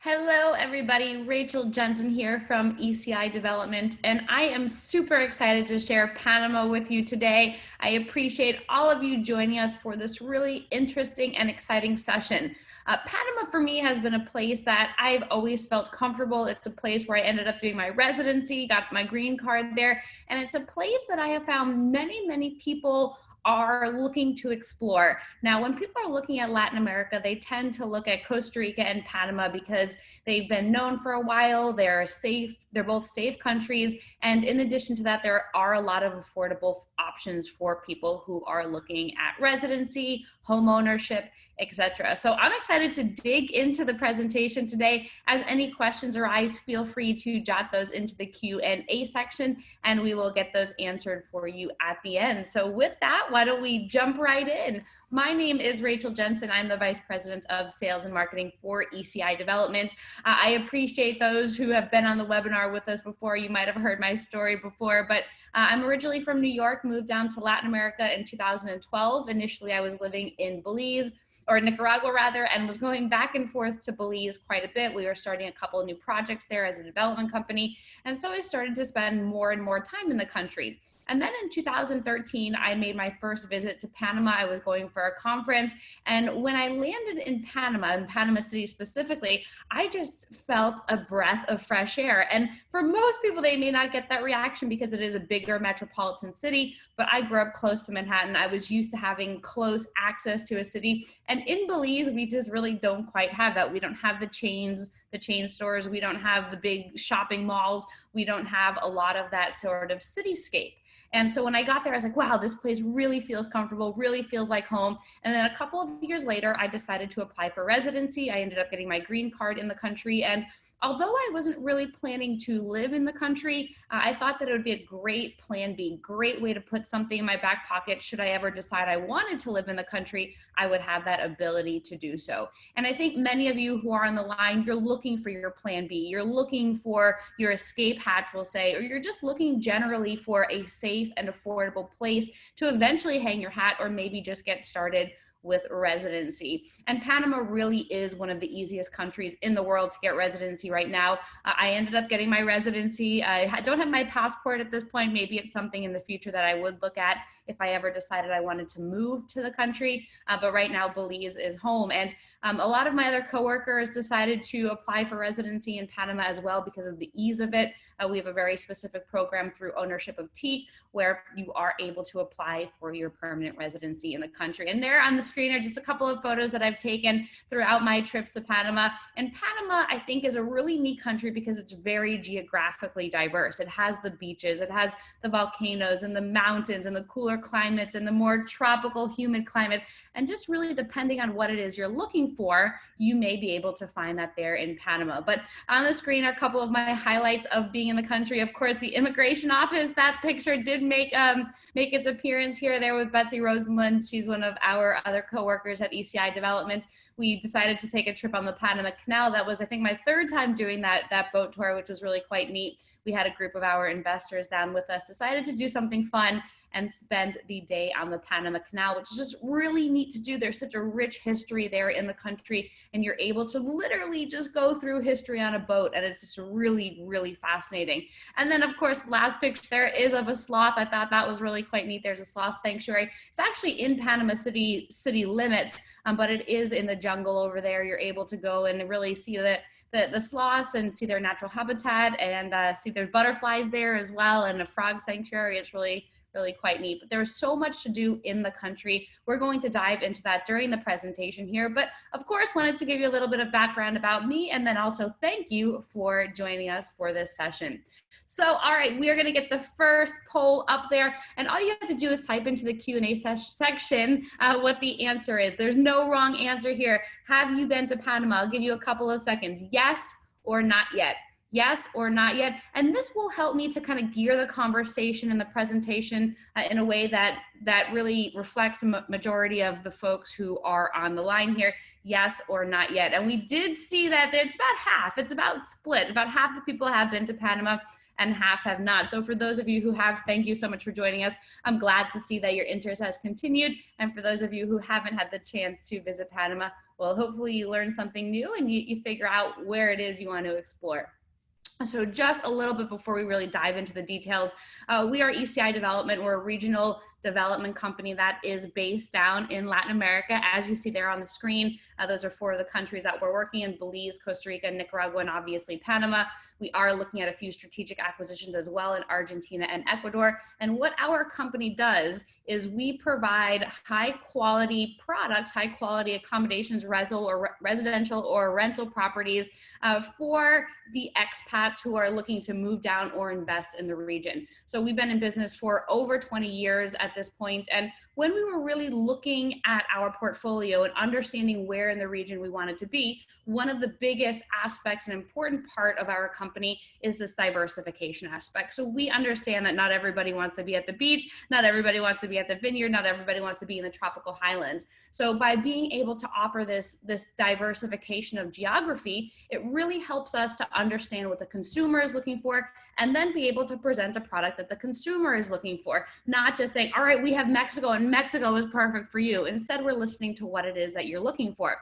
Hello, everybody. Rachel Jensen here from ECI Development, and I am super excited to share Panama with you today. I appreciate all of you joining us for this really interesting and exciting session. Panama for me has been a place that I've always felt comfortable. It's a place where I ended up doing my residency, got my green card there, and it's a place that I have found many people are looking to explore. Now, when people are looking at Latin America, they tend to look at Costa Rica and Panama because they've been known for a while. They're safe. They're both safe countries. And in addition to that, there are a lot of affordable options for people who are looking at residency, home ownership, etc. So I'm excited to dig into the presentation today. As any questions arise, feel free to jot those into the Q&A section, and we will get those answered for you at the end. So with that, why don't we jump right in? My name is Rachel Jensen. I'm the Vice President of Sales and Marketing for ECI Development. I appreciate those who have been on the webinar with us before. You might have heard my story before, but I'm originally from New York, moved down to Latin America in 2012. Initially, I was living in Belize, or Nicaragua rather, and was going back and forth to Belize quite a bit. We were starting a couple of new projects there as a development company. And so I started to spend more and more time in the country. And then in 2013, I made my first visit to Panama. I was going for a conference. And when I landed in Panama City specifically, I just felt a breath of fresh air. And for most people, they may not get that reaction because it is a bigger metropolitan city, but I grew up close to Manhattan. I was used to having close access to a city. And in Belize, we just really don't quite have that. We don't have the chain stores. We don't have the big shopping malls. We don't have a lot of that sort of cityscape. And so when I got there, I was like, wow, this place really feels comfortable, really feels like home. And then a couple of years later, I decided to apply for residency. I ended up getting my green card in the country. And although I wasn't really planning to live in the country, I thought that it would be a great plan B, great way to put something in my back pocket. Should I ever decide I wanted to live in the country, I would have that ability to do so. And I think many of you who are on the line, you're looking for your plan B. You're looking for your escape hatch, we'll say, or you're just looking generally for a safe and affordable place to eventually hang your hat or maybe just get started with residency. And Panama really is one of the easiest countries in the world to get residency right now. I ended up getting my residency. I don't have my passport at this point. Maybe it's something in the future that I would look at if I ever decided I wanted to move to the country. But right now, Belize is home. And a lot of my other coworkers decided to apply for residency in Panama as well because of the ease of it. We have a very specific program through ownership of teeth where you are able to apply for your permanent residency in the country. And there on the screen are just a couple of photos that I've taken throughout my trips to Panama. And Panama, I think, is a really neat country because it's very geographically diverse. It has the beaches, it has the volcanoes and the mountains and the cooler climates and the more tropical, humid climates. And just really depending on what it is you're looking for, you may be able to find that there in Panama. But on the screen are a couple of my highlights of being in the country. Of course, the immigration office, that picture did make its appearance here there with Betsy Rosenlund. She's one of our other co-workers at ECI Development. We decided to take a trip on the Panama Canal. That was, I think, my third time doing that boat tour, which was really quite neat. We had a group of our investors down with us, decided to do something fun and spend the day on the Panama Canal, which is just really neat to do. There's such a rich history there in the country, and you're able to literally just go through history on a boat, and it's just really fascinating. And then, of course, the last picture there is of a sloth. I thought that was really quite neat. There's a sloth sanctuary. It's actually in Panama City limits, but it is in the jungle over there. You're able to go and really see the sloths and see their natural habitat, and see there's butterflies there as well, and a frog sanctuary. It's really quite neat. But there's so much to do in the country. We're going to dive into that during the presentation here, but of course wanted to give you a little bit of background about me, and then also thank you for joining us for this session. So, all right, we are going to get the first poll up there, and all you have to do is type into the Q&A section what the answer is. There's no wrong answer here. Have you been to Panama? I'll give you a couple of seconds. Yes or not yet. Yes or not yet. And this will help me to kind of gear the conversation and the presentation in a way that really reflects a majority of the folks who are on the line here. Yes or not yet. And we did see that it's about half. It's about split. About half the people have been to Panama and half have not. So for those of you who have, thank you so much for joining us. I'm glad to see that your interest has continued. And for those of you who haven't had the chance to visit Panama, well, hopefully you learn something new and you figure out where it is you want to explore. So just a little bit before we really dive into the details, we are ECI Development. We're a regional development company that is based down in Latin America. As you see there on the screen, those are 4 of the countries that we're working in: Belize, Costa Rica, Nicaragua, and obviously Panama. We are looking at a few strategic acquisitions as well in Argentina and Ecuador. And what our company does is we provide high quality products, high quality accommodations, residential or rental properties for the expats who are looking to move down or invest in the region. So we've been in business for over 20 years at this point. And when we were really looking at our portfolio and understanding where in the region we wanted to be, one of the biggest aspects and important part of our company is this diversification aspect. So we understand that not everybody wants to be at the beach, not everybody wants to be at the vineyard, not everybody wants to be in the tropical highlands. So by being able to offer this diversification of geography, it really helps us to understand what the consumer is looking for and then be able to present a product that the consumer is looking for, not just saying, all right, we have Mexico and Mexico is perfect for you. Instead, we're listening to what it is that you're looking for.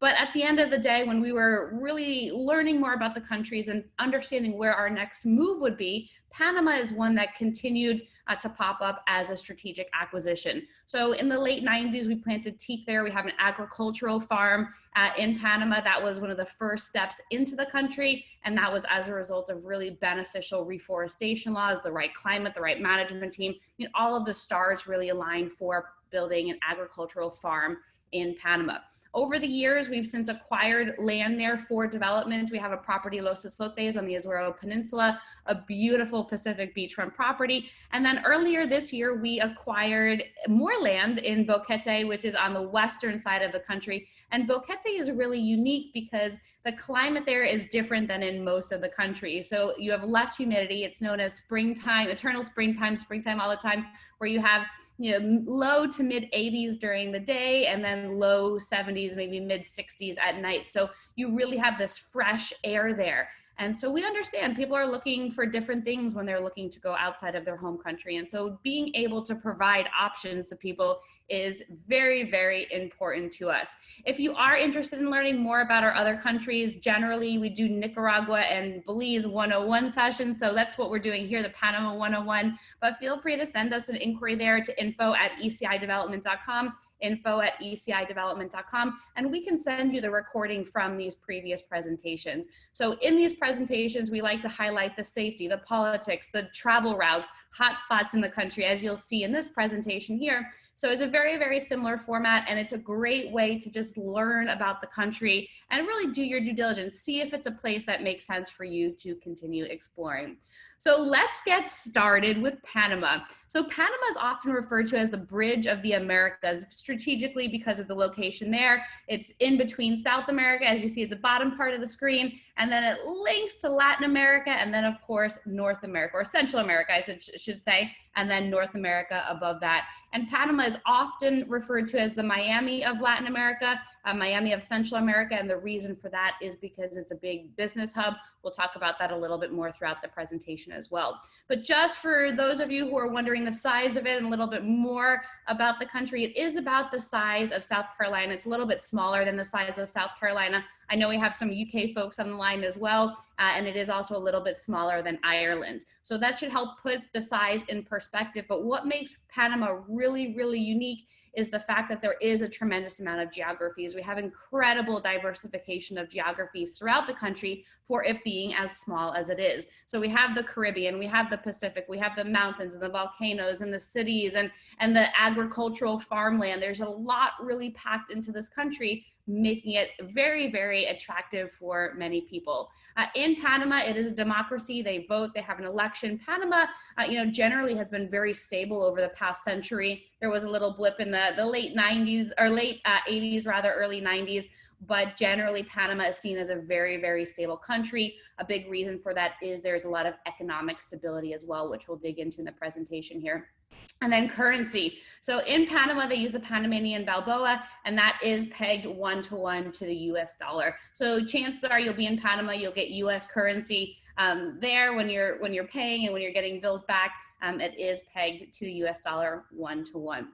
But at the end of the day, when we were really learning more about the countries and understanding where our next move would be, Panama is one that continued to pop up as a strategic acquisition. So in the late 90s, we planted teak there. We have an agricultural farm in Panama. That was one of the first steps into the country. And that was as a result of really beneficial reforestation laws, the right climate, the right management team. You know, all of the stars really aligned for building an agricultural farm in Panama. Over the years, we've since acquired land there for development. We have a property, Los Islotes, on the Azuero Peninsula, a beautiful Pacific beachfront property. And then earlier this year, we acquired more land in Boquete, which is on the western side of the country. And Boquete is really unique because the climate there is different than in most of the country. So you have less humidity. It's known as springtime, eternal springtime all the time, where you have low to mid 80s during the day and then low 70s, maybe mid 60s at night. So you really have this fresh air there. And so we understand people are looking for different things when they're looking to go outside of their home country. And so being able to provide options to people is very, very important to us. If you are interested in learning more about our other countries, generally we do Nicaragua and Belize 101 sessions. So that's what we're doing here, the Panama 101. But feel free to send us an inquiry there to info@ecidevelopment.com. info@ecidevelopment.com, and we can send you the recording from these previous presentations. So in these presentations, we like to highlight the safety, the politics, the travel routes, hotspots in the country, as you'll see in this presentation here. So it's a very, very similar format, and it's a great way to just learn about the country and really do your due diligence, see if it's a place that makes sense for you to continue exploring. So let's get started with Panama. So Panama is often referred to as the Bridge of the Americas, strategically because of the location there. It's in between South America, as you see at the bottom part of the screen, and then it links to Latin America, and then of course, North America, or Central America, I should say, and then North America above that. And Panama is often referred to as the Miami of Latin America, Miami of Central America, and the reason for that is because it's a big business hub. We'll talk about that a little bit more throughout the presentation as well. But just for those of you who are wondering the size of it and a little bit more about the country, it is about the size of South Carolina. It's a little bit smaller than the size of South Carolina. I know we have some UK folks on the line as well, and it is also a little bit smaller than Ireland. So that should help put the size in perspective. But what makes Panama really, really unique is the fact that there is a tremendous amount of geographies. We have incredible diversification of geographies throughout the country for it being as small as it is. So we have the Caribbean, we have the Pacific, we have the mountains and the volcanoes and the cities and the agricultural farmland. There's a lot really packed into this country, making it very, very attractive for many people. In Panama, it is a democracy. They vote, they have an election. Panama, generally has been very stable over the past century. There was a little blip in the late 90s, or late 80s rather, early 90s. But generally, Panama is seen as a very, very stable country. A big reason for that is there's a lot of economic stability as well, which we'll dig into in the presentation here. And then currency. So in Panama, they use the Panamanian balboa, and that is pegged 1-to-1 to the US dollar. So chances are you'll be in Panama, you'll get US currency there when you're paying, and when you're getting bills back, it is pegged to the US dollar 1-to-1.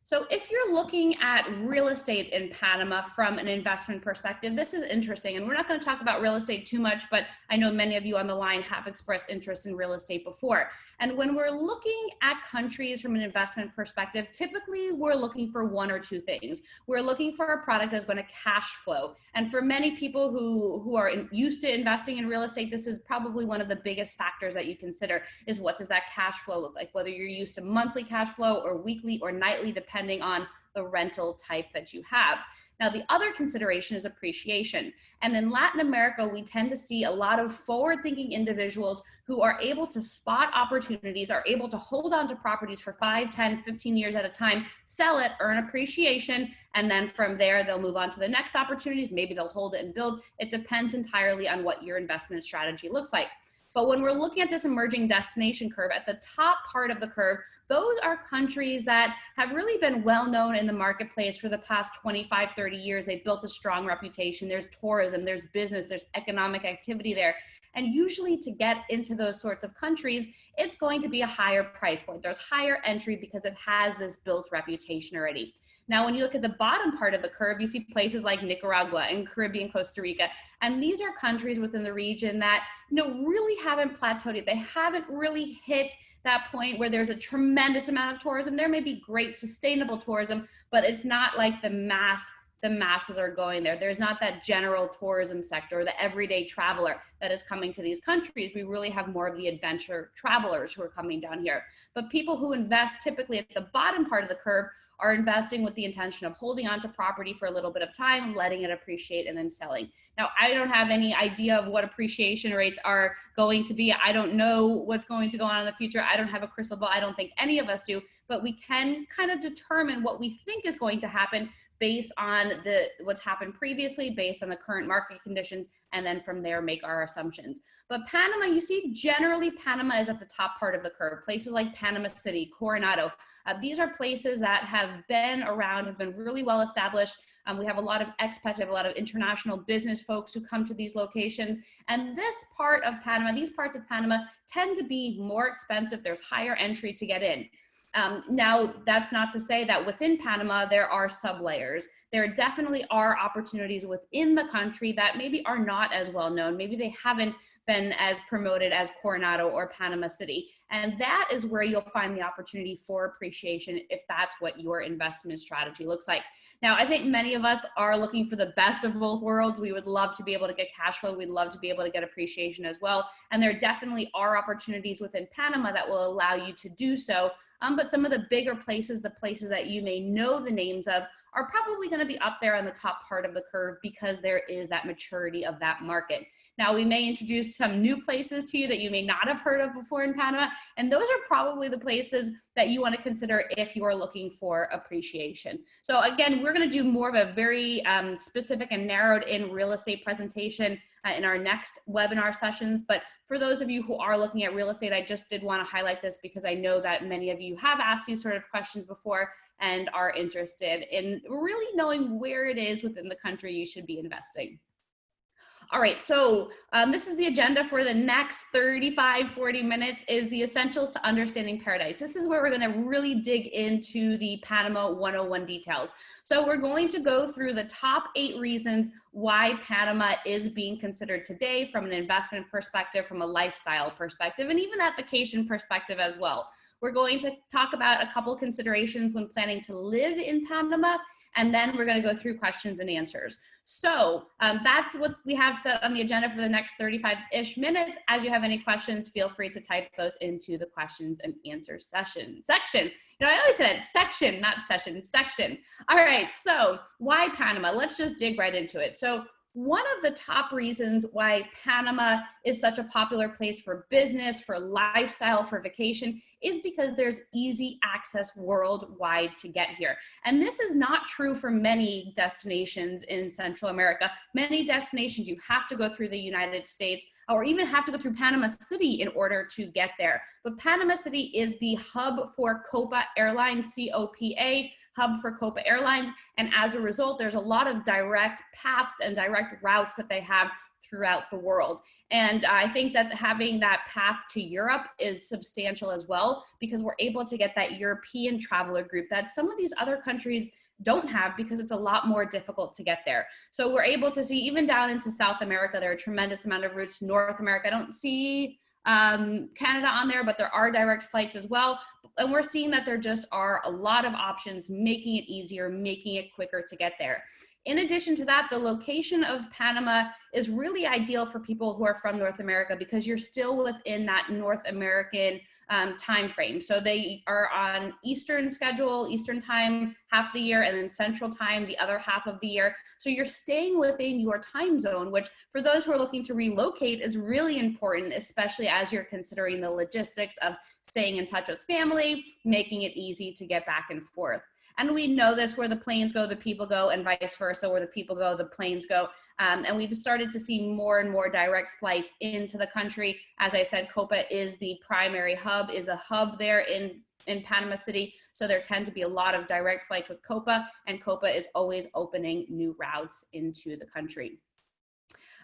So if you're looking at real estate in Panama from an investment perspective, this is interesting. And we're not going to talk about real estate too much, but I know many of you on the line have expressed interest in real estate before. And when we're looking at countries from an investment perspective, typically we're looking for one or two things. We're looking for a product that's going to cash flow. And for many people who are used to investing in real estate, this is probably one of the biggest factors that you consider is what does that cash flow look like, whether you're used to monthly cash flow or weekly or nightly, depending on the rental type that you have. Now, the other consideration is appreciation. And in Latin America, we tend to see a lot of forward-thinking individuals who are able to spot opportunities, are able to hold on to properties for 5, 10, 15 years at a time, sell it, earn appreciation, and then from there, they'll move on to the next opportunities. Maybe they'll hold it and build. It depends entirely on what your investment strategy looks like. But when we're looking at this emerging destination curve, at the top part of the curve, those are countries that have really been well known in the marketplace for the past 25, 30 years. They've built a strong reputation. There's tourism, there's business, there's economic activity there. And usually to get into those sorts of countries, it's going to be a higher price point. There's higher entry because it has this built reputation already. Now, when you look at the bottom part of the curve, you see places like Nicaragua and Caribbean, Costa Rica. And these are countries within the region that, really haven't plateaued yet. They haven't really hit that point where there's a tremendous amount of tourism. There may be great sustainable tourism, but it's not like the masses are going there. There's not that general tourism sector, the everyday traveler that is coming to these countries. We really have more of the adventure travelers who are coming down here. But people who invest typically at the bottom part of the curve are investing with the intention of holding on to property for a little bit of time, letting it appreciate, and then selling. Now, I don't have any idea of what appreciation rates are going to be. I don't know what's going to go on in the future. I don't have a crystal ball. I don't think any of us do, but we can kind of determine what we think is going to happen based on what's happened previously, based on the current market conditions, and then from there make our assumptions. But Panama, you see, generally Panama is at the top part of the curve. Places like Panama City, Coronado, these are places that have been around, have been really well established. We have a lot of expats, we have a lot of international business folks who come to these locations. And this part of Panama, these parts of Panama tend to be more expensive. There's higher entry to get in. Now, that's not to say that within Panama, there are sublayers. There definitely are opportunities within the country that maybe are not as well known. Maybe they haven't been as promoted as Coronado or Panama City. And that is where you'll find the opportunity for appreciation if that's what your investment strategy looks like. Now, I think many of us are looking for the best of both worlds. We would love to be able to get cash flow. We'd love to be able to get appreciation as well. And there definitely are opportunities within Panama that will allow you to do so. But some of the bigger places, the places that you may know the names of, are probably going to be up there on the top part of the curve because there is that maturity of that market. Now, we may introduce some new places to you that you may not have heard of before in Panama, and those are probably the places that you want to consider if you're looking for appreciation. So again, we're going to do more of a very specific and narrowed in real estate presentation in our next webinar sessions. But for those of you who are looking at real estate, I just did want to highlight this because I know that many of you have asked these sort of questions before and are interested in really knowing where it is within the country you should be investing. All right, so this is the agenda for the next 35, 40 minutes is the essentials to understanding paradise. This is where we're gonna really dig into the Panama 101 details. So we're going to go through the top 8 reasons why Panama is being considered today from an investment perspective, from a lifestyle perspective, and even that vacation perspective as well. We're going to talk about a couple considerations when planning to live in Panama, and then we're going to go through questions and answers. So that's what we have set on the agenda for the next 35-ish minutes. As you have any questions, feel free to type those into the questions and answers section. I always said section, not session, section. All right, so why Panama? Let's just dig right into it. So One of the top reasons why Panama is such a popular place for business, for lifestyle, for vacation, is because there's easy access worldwide to get here. And this is not true for many destinations in Central America. Many destinations you have to go through the United States or even have to go through Panama City in order to get there. But Panama City is the hub for Copa Airlines, COPA, hub for Copa Airlines. And as a result, there's a lot of direct paths and direct routes that they have throughout the world. And I think that having that path to Europe is substantial as well, because we're able to get that European traveler group that some of these other countries don't have, because it's a lot more difficult to get there. So we're able to see, even down into South America, there are a tremendous amount of routes. North America, I don't see Canada on there, but there are direct flights as well. And we're seeing that there just are a lot of options, making it easier, making it quicker to get there. In addition to that, the location of Panama is really ideal for people who are from North America, because you're still within that North American time frame. So they are on Eastern schedule, Eastern time half the year, and then Central time the other half of the year. So you're staying within your time zone, which for those who are looking to relocate is really important, especially as you're considering the logistics of staying in touch with family, making it easy to get back and forth. And we know this: where the planes go, the people go, and vice versa. Where the people go, the planes go. And we've started to see more and more direct flights into the country. As I said, Copa is the primary hub, is a hub there in Panama City. So there tend to be a lot of direct flights with Copa, and Copa is always opening new routes into the country.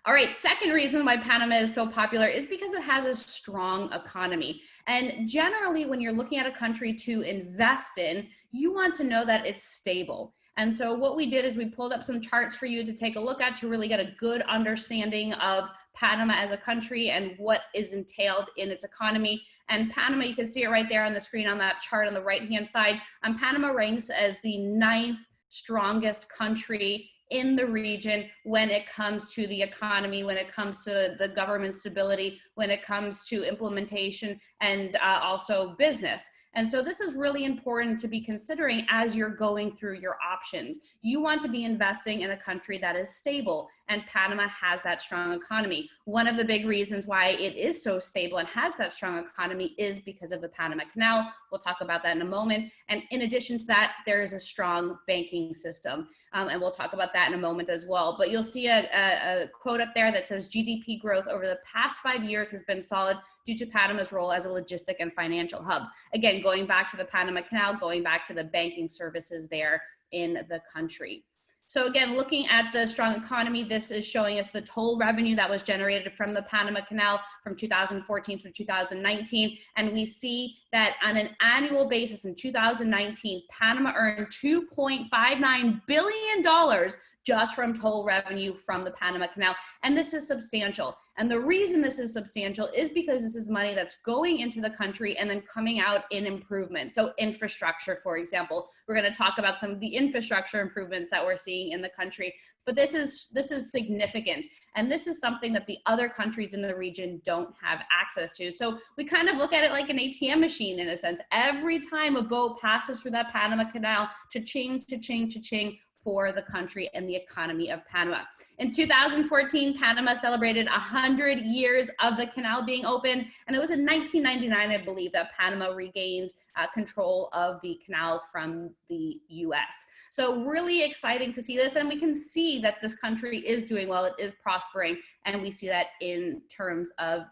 All right, second reason why Panama is so popular is because it has a strong economy. And generally, when you're looking at a country to invest in, you want to know that it's stable. And so what we did is we pulled up some charts for you to take a look at, to really get a good understanding of Panama as a country and what is entailed in its economy. And Panama, you can see it right there on the screen on that chart on the right-hand side. Panama ranks as the 9th strongest country in the region when it comes to the economy, when it comes to the government stability, when it comes to implementation, and also business. And so this is really important to be considering as you're going through your options. You want to be investing in a country that is stable, and Panama has that strong economy. One of the big reasons why it is so stable and has that strong economy is because of the Panama Canal. We'll talk about that in a moment. And in addition to that, there is a strong banking system. And we'll talk about that in a moment as well. But you'll see a quote up there that says GDP growth over the past 5 years has been solid due to Panama's role as a logistic and financial hub. Again, going back to the Panama Canal, going back to the banking services there in the country. So again, looking at the strong economy, this is showing us the toll revenue that was generated from the Panama Canal from 2014 through 2019. And we see that on an annual basis in 2019, Panama earned $2.59 billion just from toll revenue from the Panama Canal. And this is substantial. And the reason this is substantial is because this is money that's going into the country and then coming out in improvements. So infrastructure, for example, we're going to talk about some of the infrastructure improvements that we're seeing in the country. But this is significant. And this is something that the other countries in the region don't have access to. So we kind of look at it like an ATM machine in a sense. Every time a boat passes through that Panama Canal, cha-ching, cha-ching, cha-ching, for the country and the economy of Panama. In 2014, Panama celebrated 100 years of the canal being opened, and it was in 1999, I believe, that Panama regained control of the canal from the US. So really exciting to see this, and we can see that this country is doing well, it is prospering, and we see that in terms of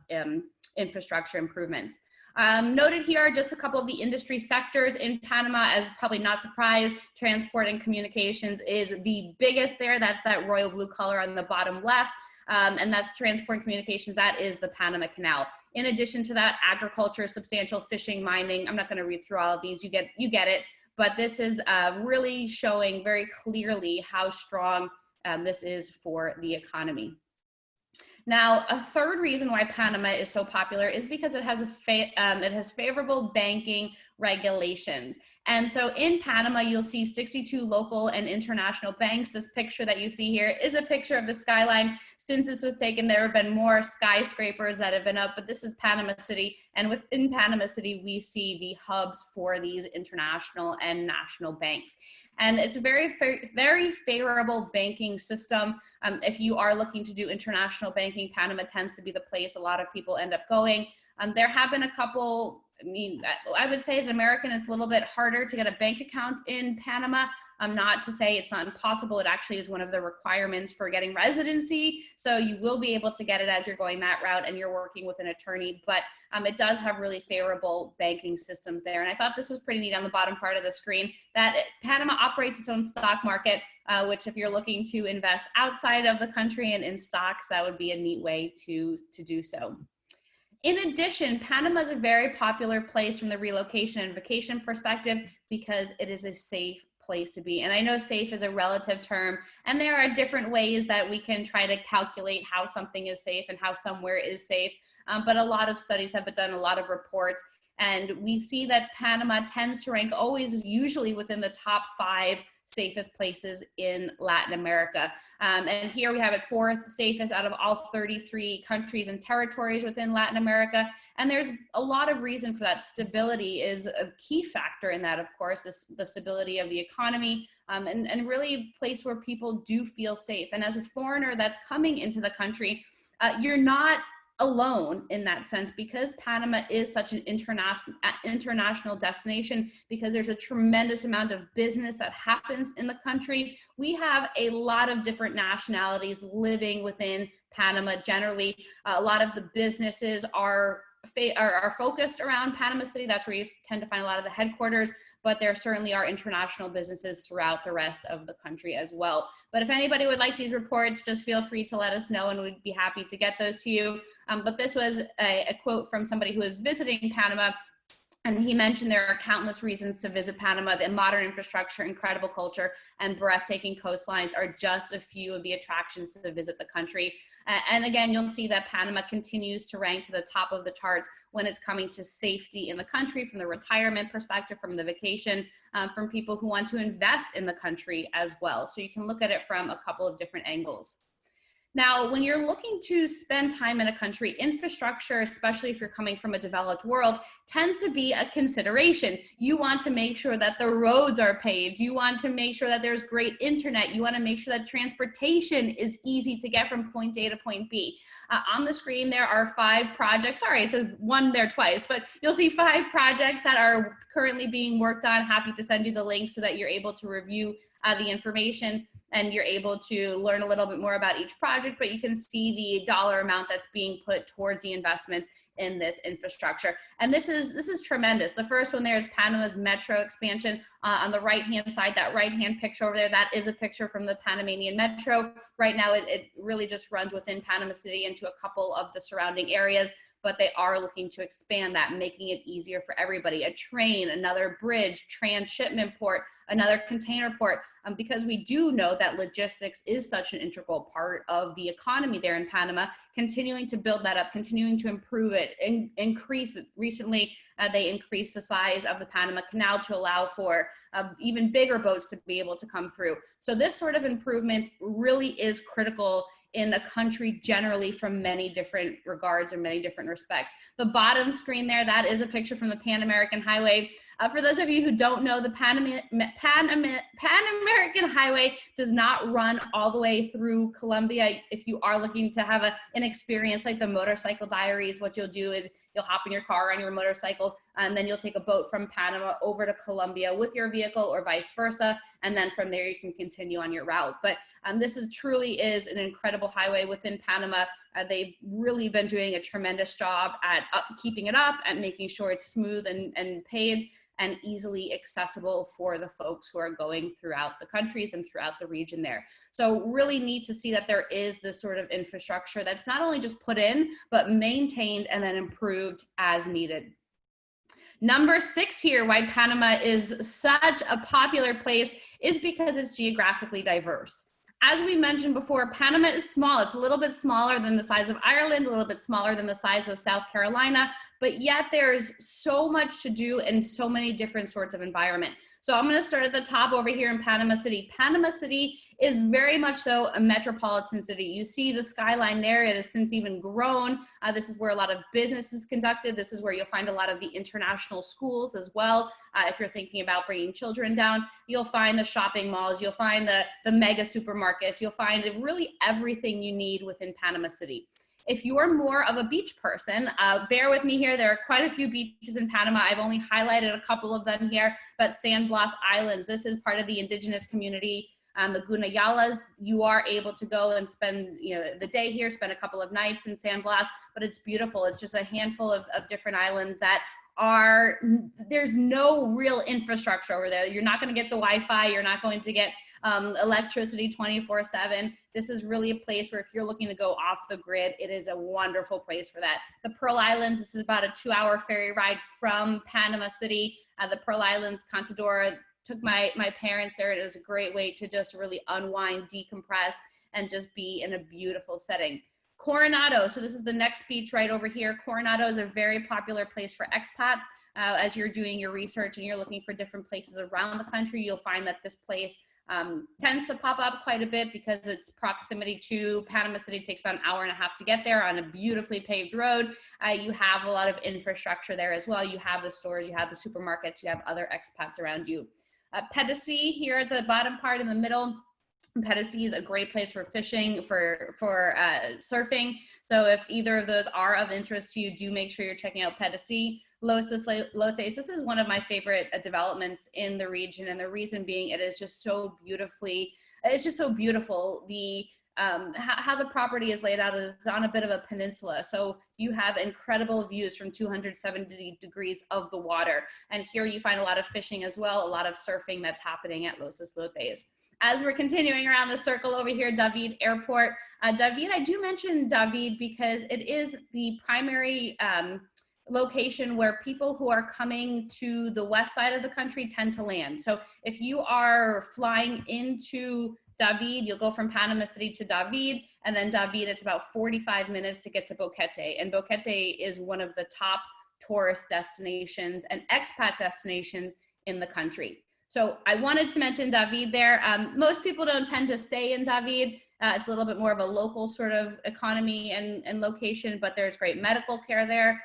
infrastructure improvements. Noted here are just a couple of the industry sectors in Panama. As probably not surprised, transport and communications is the biggest there. That's that royal blue color on the bottom left. And that's transport and communications. That is the Panama Canal. In addition to that, agriculture, substantial fishing, mining. I'm not going to read through all of these. You get it. But this is really showing very clearly how strong this is for the economy. Now, a third reason why Panama is so popular is because it has favorable banking, regulations. And so in Panama, you'll see 62 local and international banks. This picture that you see here is a picture of the skyline. Since this was taken, there have been more skyscrapers that have been up, but this is Panama City. And within Panama City, we see the hubs for these international and national banks. And it's a very favorable banking system. If you are looking to do international banking, Panama tends to be the place a lot of people end up going. There have been a couple, I would say as an American, it's a little bit harder to get a bank account in Panama. Not to say it's not impossible. It actually is one of the requirements for getting residency. So you will be able to get it as you're going that route and you're working with an attorney, but it does have really favorable banking systems there. And I thought this was pretty neat on the bottom part of the screen that Panama operates its own stock market, which if you're looking to invest outside of the country and in stocks, that would be a neat way to do so. In addition, Panama is a very popular place from the relocation and vacation perspective because it is a safe place to be. And I know safe is a relative term, and there are different ways that we can try to calculate how something is safe and how somewhere is safe. But a lot of studies have been done, a lot of reports, and we see that Panama tends to rank always usually within the top 5 safest places in Latin America. And here we have it 4th safest out of all 33 countries and territories within Latin America. And there's a lot of reason for that. Stability is a key factor in that, of course, the stability of the economy, and really a place where people do feel safe. And as a foreigner that's coming into the country, you're not alone in that sense, because Panama is such an international destination, because there's a tremendous amount of business that happens in the country. We have a lot of different nationalities living within Panama. Generally, a lot of the businesses are focused around Panama City. That's where you tend to find a lot of the headquarters, but there certainly are international businesses throughout the rest of the country as well. But if anybody would like these reports, just feel free to let us know and we'd be happy to get those to you. But this was a quote from somebody who is visiting Panama. And he mentioned there are countless reasons to visit Panama. The modern infrastructure, incredible culture, and breathtaking coastlines are just a few of the attractions to visit the country. And again, you'll see that Panama continues to rank to the top of the charts when it's coming to safety in the country, from the retirement perspective, from the vacation, from people who want to invest in the country as well. So you can look at it from a couple of different angles. Now, when you're looking to spend time in a country, infrastructure, especially if you're coming from a developed world, tends to be a consideration. You want to make sure that the roads are paved. You want to make sure that there's great internet. You want to make sure that transportation is easy to get from point A to point B. On the screen, there are 5 projects. Sorry, it says 1 there twice, but you'll see 5 projects that are currently being worked on. Happy to send you the link so that you're able to review the information and you're able to learn a little bit more about each project, but you can see the dollar amount that's being put towards the investments in this infrastructure. And this is tremendous. The first one there is Panama's metro expansion. On the right-hand side, that right-hand picture over there, that is a picture from the Panamanian metro. Right now, it really just runs within Panama City into a couple of the surrounding areas, but they are looking to expand that, making it easier for everybody. A train, another bridge, transshipment port, another container port, because we do know that logistics is such an integral part of the economy there in Panama, continuing to build that up, continuing to improve it, increase it. Recently, they increased the size of the Panama Canal to allow for even bigger boats to be able to come through. So this sort of improvement really is critical in a country generally from many different regards or many different respects. The bottom screen there, that is a picture from the Pan American Highway. For those of you who don't know, the Pan American Highway does not run all the way through Colombia. If you are looking to have an experience like the Motorcycle Diaries, what you'll do is you'll hop in your car on your motorcycle, and then you'll take a boat from Panama over to Colombia with your vehicle or vice versa. And then from there, you can continue on your route. But this truly is an incredible highway within Panama. They've really been doing a tremendous job at keeping it up, at making sure it's smooth and paved and easily accessible for the folks who are going throughout the countries and throughout the region there. So really neat to see that there is this sort of infrastructure that's not only just put in, but maintained and then improved as needed. Number 6 here, why Panama is such a popular place, is because it's geographically diverse. As we mentioned before, Panama is small. It's a little bit smaller than the size of Ireland, a little bit smaller than the size of South Carolina, but yet there's so much to do and so many different sorts of environment. So I'm going to start at the top over here in Panama City. Panama City is very much so a metropolitan city. You see the skyline there. It has since even grown. This is where a lot of business is conducted. This is where you'll find a lot of the international schools as well. If you're thinking about bringing children down, you'll find the shopping malls. You'll find the mega supermarkets. You'll find really everything you need within Panama City. If you're more of a beach person, bear with me here. There are quite a few beaches in Panama. I've only highlighted a couple of them here, but San Blas Islands, this is part of the indigenous community. The Gunayalas, you are able to go and spend the day here, spend a couple of nights in San Blas, but it's beautiful. It's just a handful of different islands that there's no real infrastructure over there. You're not going to get the Wi-Fi. You're not going to get electricity 24/7. This is really a place where if you're looking to go off the grid, it is a wonderful place for that. The Pearl Islands, this is about a 2-hour ferry ride from Panama City. The Pearl Islands, Contadora, took my parents there, and it was a great way to just really unwind, decompress, and just be in a beautiful setting. Coronado, so this is the next beach right over here. Coronado is a very popular place for expats. As you're doing your research and you're looking for different places around the country, you'll find that this place tends to pop up quite a bit because its proximity to Panama City. Takes about an hour and a half to get there on a beautifully paved road. You have a lot of infrastructure there as well. You have the stores, you have the supermarkets, you have other expats around you. Pedicee here at the bottom part in the middle. Pedicee is a great place for fishing, for surfing. So if either of those are of interest to you, do make sure you're checking out Pedicee. Los Islotes, this is one of my favorite developments in the region, and the reason being it is just so beautifully, it's just so beautiful. How the property is laid out is on a bit of a peninsula. So you have incredible views from 270 degrees of the water. And here you find a lot of fishing as well, a lot of surfing that's happening at Los Islotes. As we're continuing around the circle over here, David Airport. David, I do mention David because it is the primary location where people who are coming to the west side of the country tend to land. So if you are flying into David, you'll go from Panama City to David, and then David, it's about 45 minutes to get to Boquete. And Boquete is one of the top tourist destinations and expat destinations in the country. So I wanted to mention David there. Most people don't tend to stay in David. It's a little bit more of a local sort of economy and location, but there's great medical care there.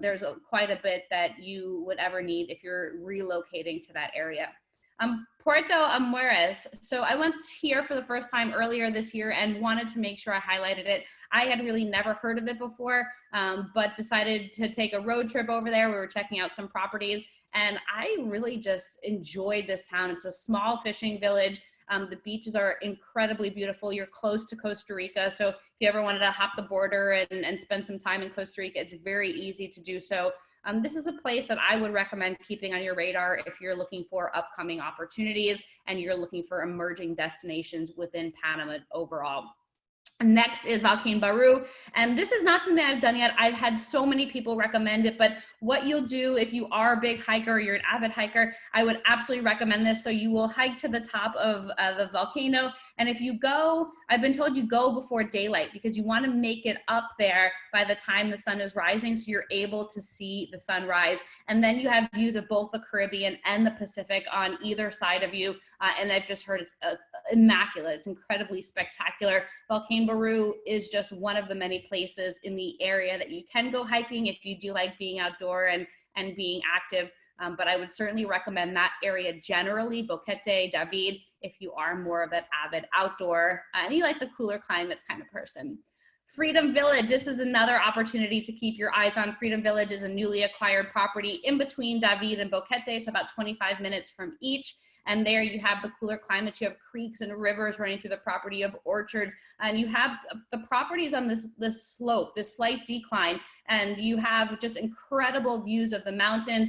There's quite a bit that you would ever need if you're relocating to that area. Puerto Amueres. So I went here for the first time earlier this year and wanted to make sure I highlighted it. I had really never heard of it before, but decided to take a road trip over there. We were checking out some properties, and I really just enjoyed this town. It's a small fishing village. The beaches are incredibly beautiful. You're close to Costa Rica. So if you ever wanted to hop the border and spend some time in Costa Rica, it's very easy to do so. This is a place that I would recommend keeping on your radar if you're looking for upcoming opportunities and you're looking for emerging destinations within Panama overall. Next is Valcán Baru, and this is not something I've done yet. I've had so many people recommend it, but what you'll do if you are a big hiker, you're an avid hiker, I would absolutely recommend this. So you will hike to the top of the volcano, and if you go, I've been told you go before daylight because you want to make it up there by the time the sun is rising so you're able to see the sunrise. And then you have views of both the Caribbean and the Pacific on either side of you, and I've just heard it's immaculate. It's incredibly spectacular. Valcán Baru is just one of the many places in the area that you can go hiking if you do like being outdoor and being active. But I would certainly recommend that area generally, Boquete, David, if you are more of that avid outdoor and you like the cooler climates kind of person. Freedom Village, this is another opportunity to keep your eyes on. Freedom Village is a newly acquired property in between David and Boquete, so about 25 minutes from each. And there you have the cooler climates. You have creeks and rivers running through the property, of orchards, and you have the properties on this slope, this slight decline, and you have just incredible views of the mountains.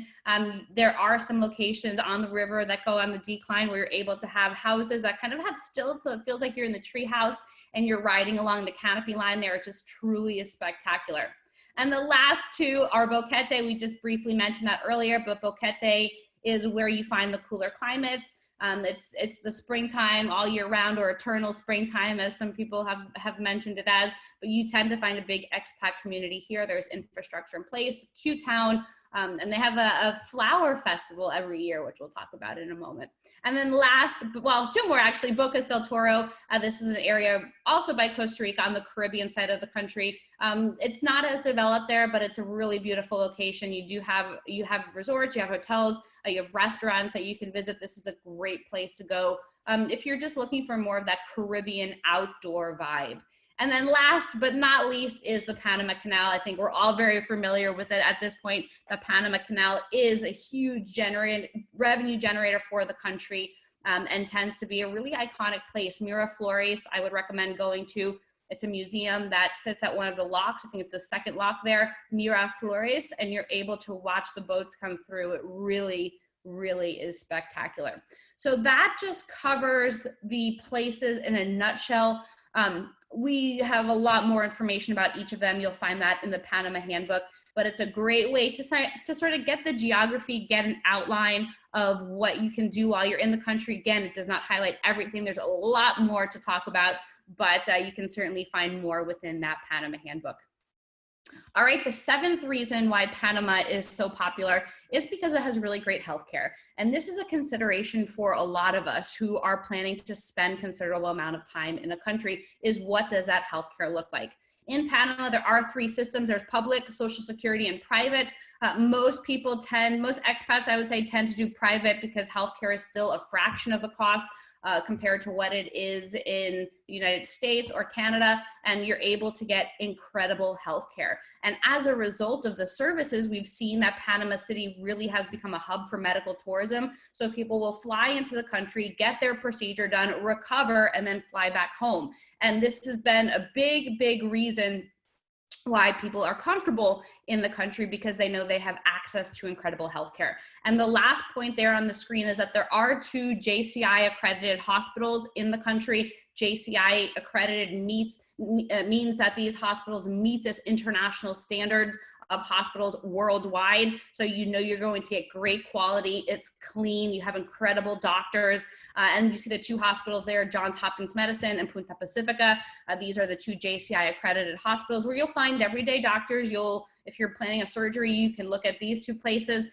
There are some locations on the river that go on the decline where you're able to have houses that kind of have stilts, so it feels like you're in the tree house and you're riding along the canopy line there. It just truly is spectacular. And the last two are Boquete. We just briefly mentioned that earlier, but Boquete is where you find the cooler climates. It's the springtime all year round, or eternal springtime, as some people have mentioned it as, but you tend to find a big expat community here. There's infrastructure in place, cute town, and they have a flower festival every year, which we'll talk about in a moment. And then last, well, two more actually, Bocas del Toro. This is an area also by Costa Rica on the Caribbean side of the country. It's not as developed there, but it's a really beautiful location. You have resorts, you have hotels, you have restaurants that you can visit. This is a great place to go if you're just looking for more of that Caribbean outdoor vibe. And then last but not least is the Panama Canal. I think we're all very familiar with it at this point. The Panama Canal is a huge revenue generator for the country, and tends to be a really iconic place. Miraflores, I would recommend going to. It's a museum that sits at one of the locks. I think it's the second lock there, Miraflores, and you're able to watch the boats come through. It really, really is spectacular. So that just covers the places in a nutshell. We have a lot more information about each of them. You'll find that in the Panama Handbook, but it's a great way to sort of get the geography, get an outline of what you can do while you're in the country. Again, it does not highlight everything. There's a lot more to talk about, but you can certainly find more within that Panama Handbook. All right, the seventh reason why Panama is so popular is because it has really great healthcare. And this is a consideration for a lot of us who are planning to spend considerable amount of time in a country, is what does that healthcare look like? In Panama, there are three systems. There's public, Social Security, and private. Most expats, I would say, tend to do private because healthcare is still a fraction of the cost compared to what it is in the United States or Canada, and you're able to get incredible healthcare. And as a result of the services, we've seen that Panama City really has become a hub for medical tourism. So people will fly into the country, get their procedure done, recover, and then fly back home. And this has been a big, big reason why people are comfortable in the country, because they know they have access to incredible healthcare. And the last point there on the screen is that there are two JCI accredited hospitals in the country. JCI accredited means that these hospitals meet this international standard of hospitals worldwide. So you know you're going to get great quality, it's clean, you have incredible doctors. And you see the two hospitals there, Johns Hopkins Medicine and Punta Pacifica. These are the two JCI accredited hospitals where you'll find everyday doctors. If you're planning a surgery, you can look at these two places.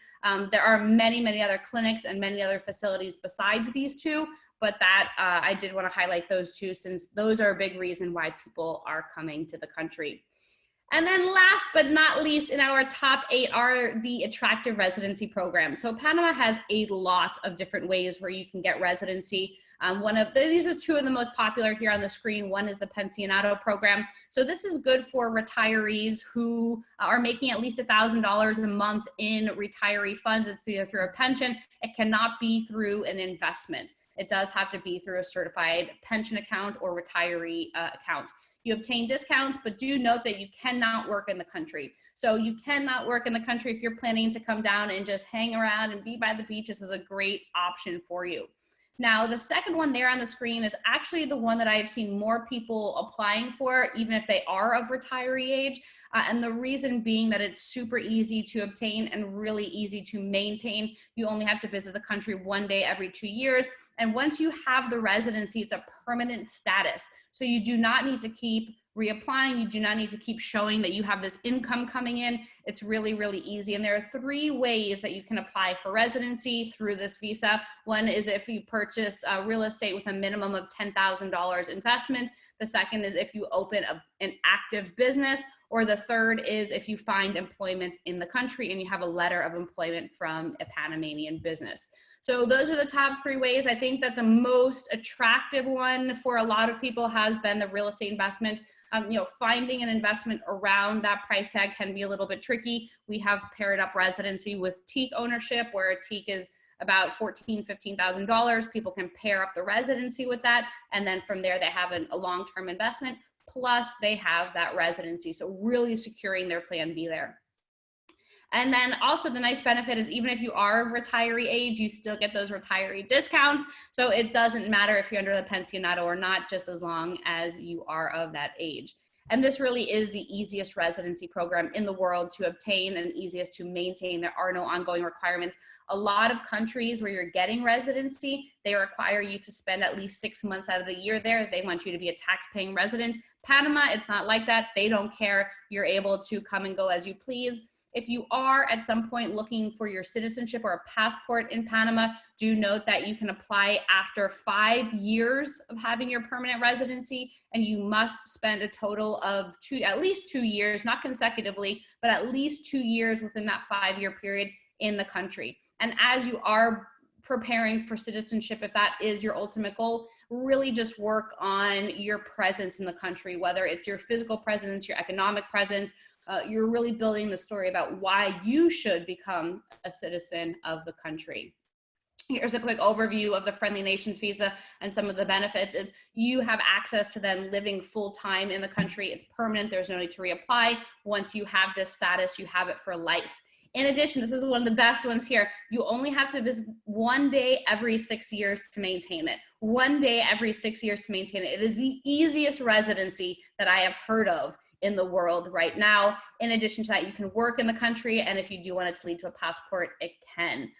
There are many, many other clinics and many other facilities besides these two, but I did want to highlight those two since those are a big reason why people are coming to the country. And then last but not least in our top 8 are the attractive residency programs. So Panama has a lot of different ways where you can get residency. These are two of the most popular here on the screen. One is the Pensionado program. So this is good for retirees who are making at least $1,000 a month in retiree funds. It's either through a pension. It cannot be through an investment. It does have to be through a certified pension account or retiree account. You obtain discounts, but do note that you cannot work in the country. So you cannot work in the country if you're planning to come down and just hang around and be by the beach. This is a great option for you. Now, the second one there on the screen is actually the one that I've seen more people applying for, even if they are of retiree age. And the reason being that it's super easy to obtain and really easy to maintain. You only have to visit the country one day every 2 years. And once you have the residency, it's a permanent status. So you do not need to keep reapplying. You do not need to keep showing that you have this income coming in. It's really, really easy. And there are 3 ways that you can apply for residency through this visa. One is if you purchase real estate with a minimum of $10,000 investment. The second is if you open an active business. Or the third is if you find employment in the country and you have a letter of employment from a Panamanian business. So those are the top 3 ways. I think that the most attractive one for a lot of people has been the real estate investment. Finding an investment around that price tag can be a little bit tricky. We have paired up residency with teak ownership, where a teak is about $14,000, $15,000. People can pair up the residency with that. And then from there, they have a long-term investment. Plus they have that residency. So really securing their plan B there. And then also the nice benefit is even if you are of retiree age, you still get those retiree discounts. So it doesn't matter if you're under the Pensionado or not, just as long as you are of that age. And this really is the easiest residency program in the world to obtain and easiest to maintain. There are no ongoing requirements. A lot of countries where you're getting residency, they require you to spend at least 6 months out of the year there. They want you to be a tax-paying resident. Panama, it's not like that. They don't care. You're able to come and go as you please. If you are at some point looking for your citizenship or a passport in Panama, do note that you can apply after 5 years of having your permanent residency, and you must spend a total of at least 2 years, not consecutively, but at least 2 years within that 5-year period in the country. And as you are preparing for citizenship, if that is your ultimate goal, really just work on your presence in the country, whether it's your physical presence, your economic presence. You're really building the story about why you should become a citizen of the country. Here's a quick overview of the Friendly Nations visa and some of the benefits is you have access to then living full-time in the country. It's permanent. There's no need to reapply. Once you have this status, you have it for life. In addition, this is one of the best ones here. You only have to visit 1 day every 6 years to maintain it. 1 day every 6 years to maintain it. It is the easiest residency that I have heard of in the world right now. In addition to that, you can work in the country, and if you do want it to lead to a passport, it can.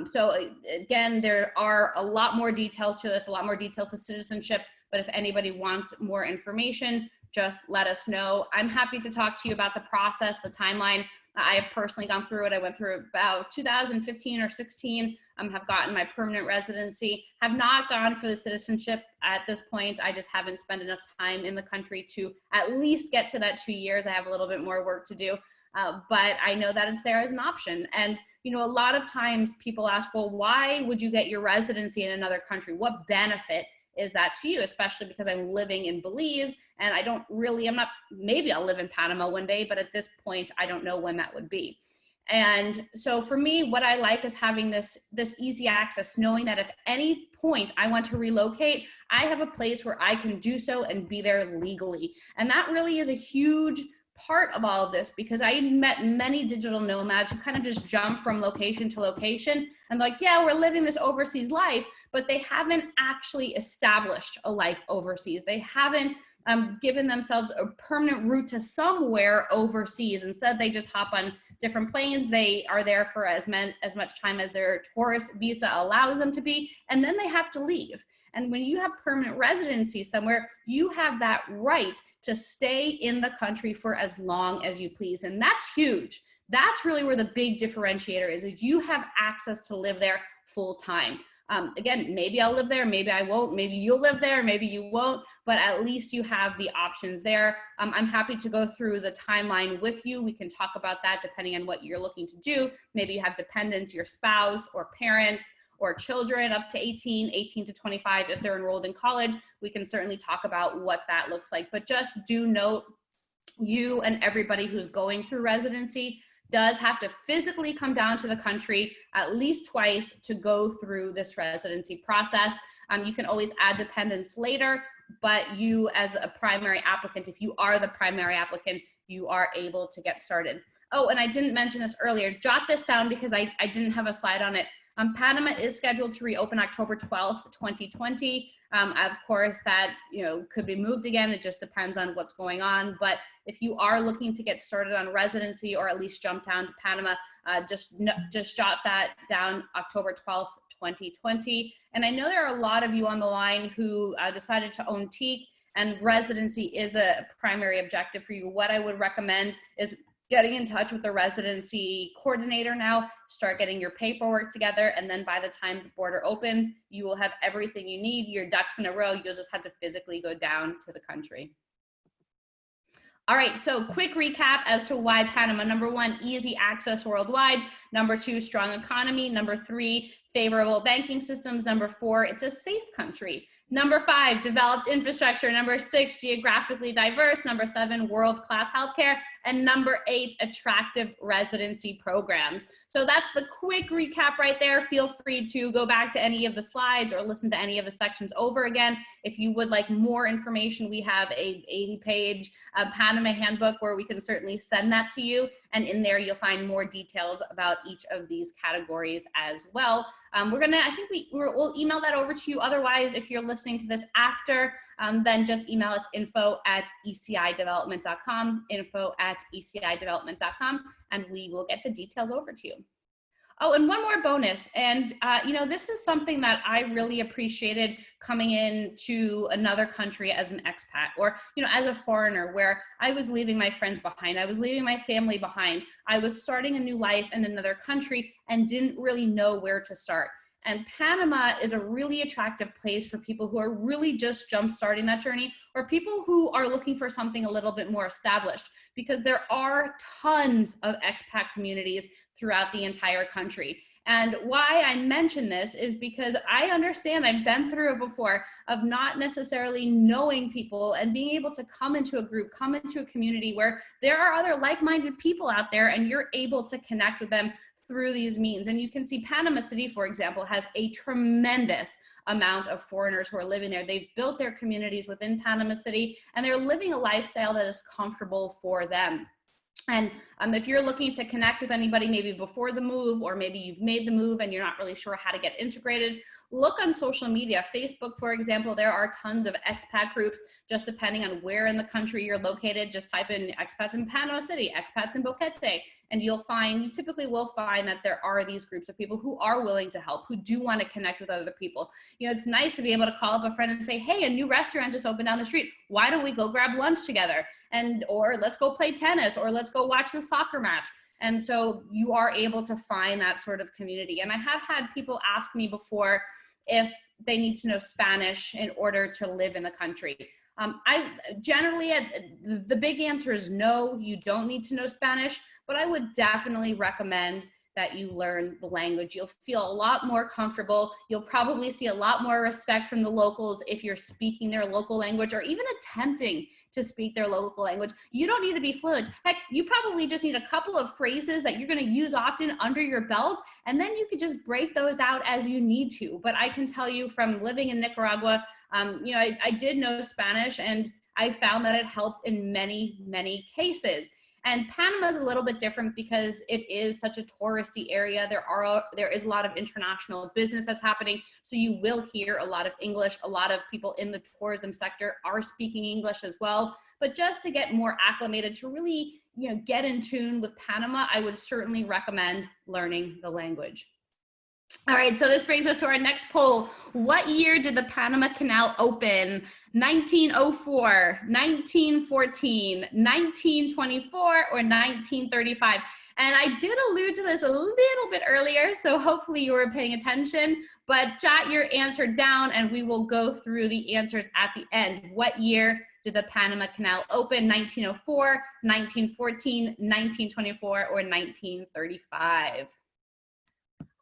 So again, there are a lot more details to this, a lot more details to citizenship, but if anybody wants more information, just let us know. I'm happy to talk to you about the process, the timeline. I have personally gone through it. I went through it about 2015 or 16, have gotten my permanent residency, have not gone for the citizenship at this point. I just haven't spent enough time in the country to at least get to that 2 years. I have a little bit more work to do, but I know that it's there as an option. And you know, a lot of times people ask, well, why would you get your residency in another country? What benefit is that to you, especially because I'm living in Belize and maybe I'll live in Panama one day, but at this point, I don't know when that would be. And so for me, what I like is having this easy access, knowing that if any point I want to relocate, I have a place where I can do so and be there legally. And that really is a huge part of all of this, because I met many digital nomads who kind of just jump from location to location and like, yeah, we're living this overseas life, but they haven't actually established a life overseas. They haven't given themselves a permanent route to somewhere overseas. Instead, they just hop on different planes. They are there for as much time as their tourist visa allows them to be, and then they have to leave. And when you have permanent residency somewhere, you have that right to stay in the country for as long as you please. And that's huge. That's really where the big differentiator is you have access to live there full time. Again, maybe I'll live there, maybe I won't, maybe you'll live there, maybe you won't, but at least you have the options there. I'm happy to go through the timeline with you. We can talk about that depending on what you're looking to do. Maybe you have dependents, your spouse or parents, or children up to 18 to 25, if they're enrolled in college. We can certainly talk about what that looks like. But just do note, you and everybody who's going through residency does have to physically come down to the country at least twice to go through this residency process. You can always add dependents later, but you as a primary applicant, if you are the primary applicant, you are able to get started. Oh, and I didn't mention this earlier. Jot this down because I didn't have a slide on it. Panama is scheduled to reopen October 12th, 2020. Of course, that could be moved again. It just depends on what's going on. But if you are looking to get started on residency or at least jump down to Panama, just jot that down, October 12th, 2020. And I know there are a lot of you on the line who decided to own Teak, and residency is a primary objective for you. What I would recommend is getting in touch with the residency coordinator now, start getting your paperwork together, and then by the time the border opens, you will have everything you need, your ducks in a row. You'll just have to physically go down to the country. All right, so quick recap as to why Panama. Number 1, easy access worldwide. Number 2, strong economy. Number 3, favorable banking systems. Number 4, it's a safe country. Number 5, developed infrastructure. Number 6, geographically diverse. Number 7, world-class healthcare. And number 8, attractive residency programs. So that's the quick recap right there. Feel free to go back to any of the slides or listen to any of the sections over again. If you would like more information, we have a 80-page Panama handbook where we can certainly send that to you. And in there, you'll find more details about each of these categories as well. I think we'll email that over to you. Otherwise, if you're listening to this after, then just email us info@ecidevelopment.com, info@ecidevelopment.com, and we will get the details over to you. Oh, and one more bonus. And, this is something that I really appreciated coming into another country as an expat or, as a foreigner, where I was leaving my friends behind. I was leaving my family behind. I was starting a new life in another country and didn't really know where to start. And Panama is a really attractive place for people who are really just jump starting that journey, or people who are looking for something a little bit more established, because there are tons of expat communities throughout the entire country. And why I mention this is because I understand, I've been through it before, of not necessarily knowing people and being able to come into a group, come into a community where there are other like-minded people out there and you're able to connect with them through these means. And you can see Panama City, for example, has a tremendous amount of foreigners who are living there. They've built their communities within Panama City, and they're living a lifestyle that is comfortable for them. And if you're looking to connect with anybody, maybe before the move, or maybe you've made the move and you're not really sure how to get integrated, look on social media. Facebook, for example, there are tons of expat groups, just depending on where in the country you're located. Just type in expats in Panama City, expats in Boquete, and you typically will find that there are these groups of people who are willing to help, who do want to connect with other people. It's nice to be able to call up a friend and say, hey, a new restaurant just opened down the street. Why don't we go grab lunch together? Or let's go play tennis, or let's go watch the soccer match. And so you are able to find that sort of community. And I have had people ask me before if they need to know Spanish in order to live in the country. The big answer is no, you don't need to know Spanish, but I would definitely recommend that you learn the language. You'll feel a lot more comfortable. You'll probably see a lot more respect from the locals if you're speaking their local language, or even attempting to speak their local language. You don't need to be fluent. Heck, you probably just need a couple of phrases that you're going to use often under your belt, and then you could just break those out as you need to. But I can tell you, from living in Nicaragua, I did know Spanish, and I found that it helped in many, many cases. And Panama is a little bit different because it is such a touristy area. There is a lot of international business that's happening. So you will hear a lot of English. A lot of people in the tourism sector are speaking English as well. But just to get more acclimated, to really, get in tune with Panama, I would certainly recommend learning the language. All right, so this brings us to our next poll. What year did the Panama Canal open? 1904, 1914, 1924, or 1935? And I did allude to this a little bit earlier, so hopefully you were paying attention, but jot your answer down and we will go through the answers at the end. What year did the Panama Canal open? 1904, 1914, 1924, or 1935?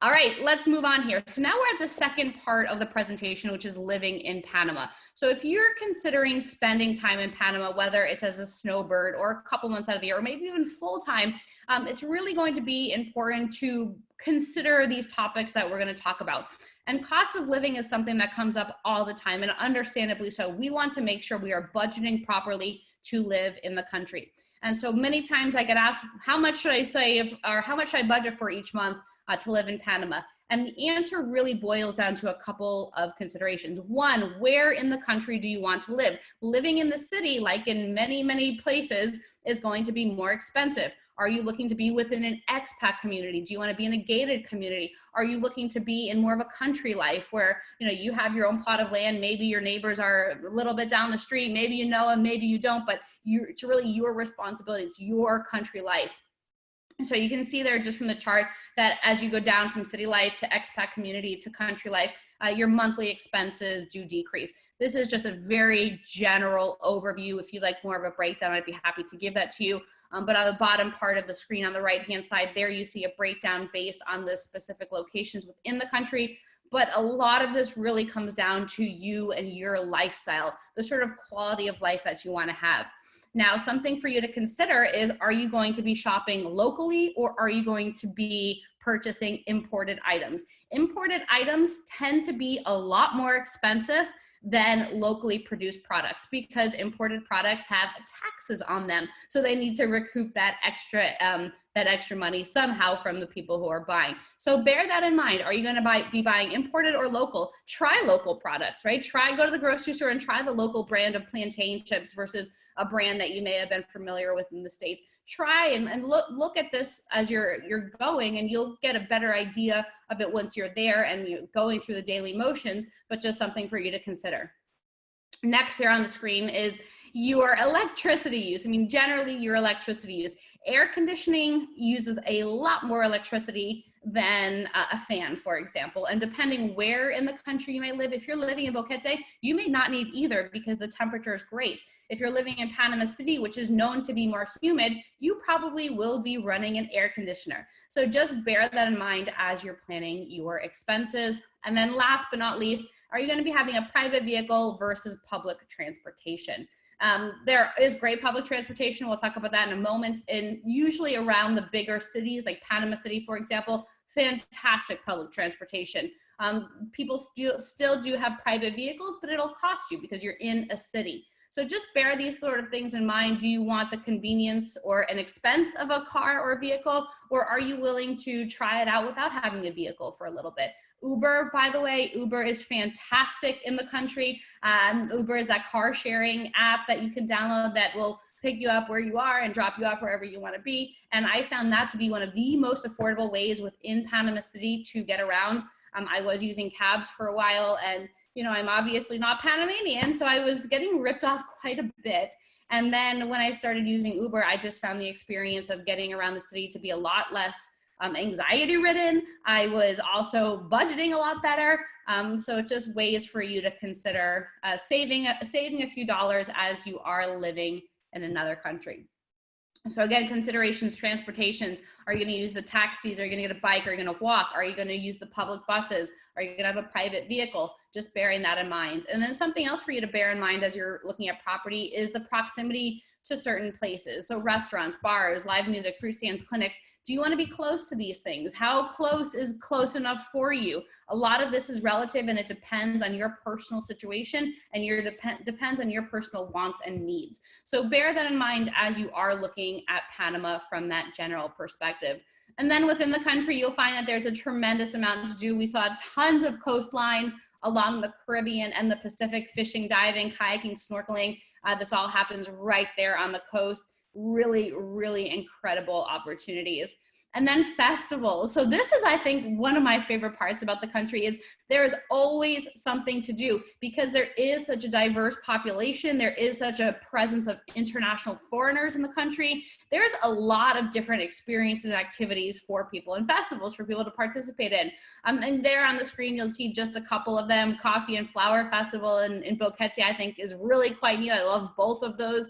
All right, let's move on here. So now we're at the second part of the presentation, which is living in Panama. So if you're considering spending time in Panama, whether it's as a snowbird or a couple months out of the year, or maybe even full time, it's really going to be important to consider these topics that we're going to talk about. And cost of living is something that comes up all the time, and understandably so. We want to make sure we are budgeting properly to live in the country. And so many times I get asked, how much should I save, or how much should I budget for each month to live in Panama? And the answer really boils down to a couple of considerations. One, where in the country do you want to live? Living in the city, like in many, many places, is going to be more expensive. Are you looking to be within an expat community? Do you want to be in a gated community? Are you looking to be in more of a country life where you have your own plot of land? Maybe your neighbors are a little bit down the street. Maybe you know them, maybe you don't, but it's really your responsibility. It's your country life. So you can see there just from the chart that as you go down from city life to expat community to country life, your monthly expenses do decrease. This is just a very general overview. If you'd like more of a breakdown, I'd be happy to give that to you. But on the bottom part of the screen on the right-hand side, there you see a breakdown based on the specific locations within the country. But a lot of this really comes down to you and your lifestyle, the sort of quality of life that you want to have. Now, something for you to consider is, are you going to be shopping locally, or are you going to be purchasing imported items? Imported items tend to be a lot more expensive than locally produced products, because imported products have taxes on them. So they need to recoup that extra that extra money somehow from the people who are buying. So bear that in mind. Are you going to be buying imported or local? Try local products, right? Go to the grocery store and try the local brand of plantain chips versus a brand that you may have been familiar with in the States. Try and look at this as you're going, and you'll get a better idea of it once you're there and you're going through the daily motions, but just something for you to consider. Next here on the screen is your electricity use. I mean, generally your electricity use. Air conditioning uses a lot more electricity than a fan, for example. And depending where in the country you may live, if you're living in Boquete, you may not need either because the temperature is great. If you're living in Panama City, which is known to be more humid, you probably will be running an air conditioner. So just bear that in mind as you're planning your expenses. And then last but not least, are you going to be having a private vehicle versus public transportation? There is great public transportation. We'll talk about that in a moment. And usually around the bigger cities like Panama City, for example, fantastic public transportation. People still do have private vehicles, but it'll cost you because you're in a city. So just bear these sort of things in mind. Do you want the convenience or an expense of a car or a vehicle, or are you willing to try it out without having a vehicle for a little bit? Uber, by the way, Uber is fantastic in the country. Uber is that car sharing app that you can download that will pick you up where you are and drop you off wherever you want to be. And I found that to be one of the most affordable ways within Panama City to get around. I was using cabs for a while, and you know, I'm obviously not Panamanian, so I was getting ripped off quite a bit. And then when I started using Uber, I just found the experience of getting around the city to be a lot less anxiety ridden. I was also budgeting a lot better. So it's just ways for you to consider saving a few dollars as you are living in another country. So again, considerations, transportations. Are you going to use the taxis? Are you going to get a bike? Are you going to walk? Are you going to use the public buses? Are you going to have a private vehicle? Just bearing that in mind. And then something else for you to bear in mind as you're looking at property is the proximity to certain places. So restaurants, bars, live music, fruit stands, clinics. Do you want to be close to these things? How close is close enough for you? A lot of this is relative, and it depends on your personal situation, and depends on your personal wants and needs. So bear that in mind as you are looking at Panama from that general perspective. And then within the country, you'll find that there's a tremendous amount to do. We saw tons of coastline along the Caribbean and the Pacific, fishing, diving, kayaking, snorkeling. This all happens right there on the coast. Really, really incredible opportunities. And then festivals. So this is, I think, one of my favorite parts about the country is there is always something to do because there is such a diverse population. There is such a presence of international foreigners in the country. There's a lot of different experiences and activities for people and festivals for people to participate in. And there on the screen, you'll see just a couple of them. Coffee and Flower Festival in Boquete, I think, is really quite neat. I love both of those.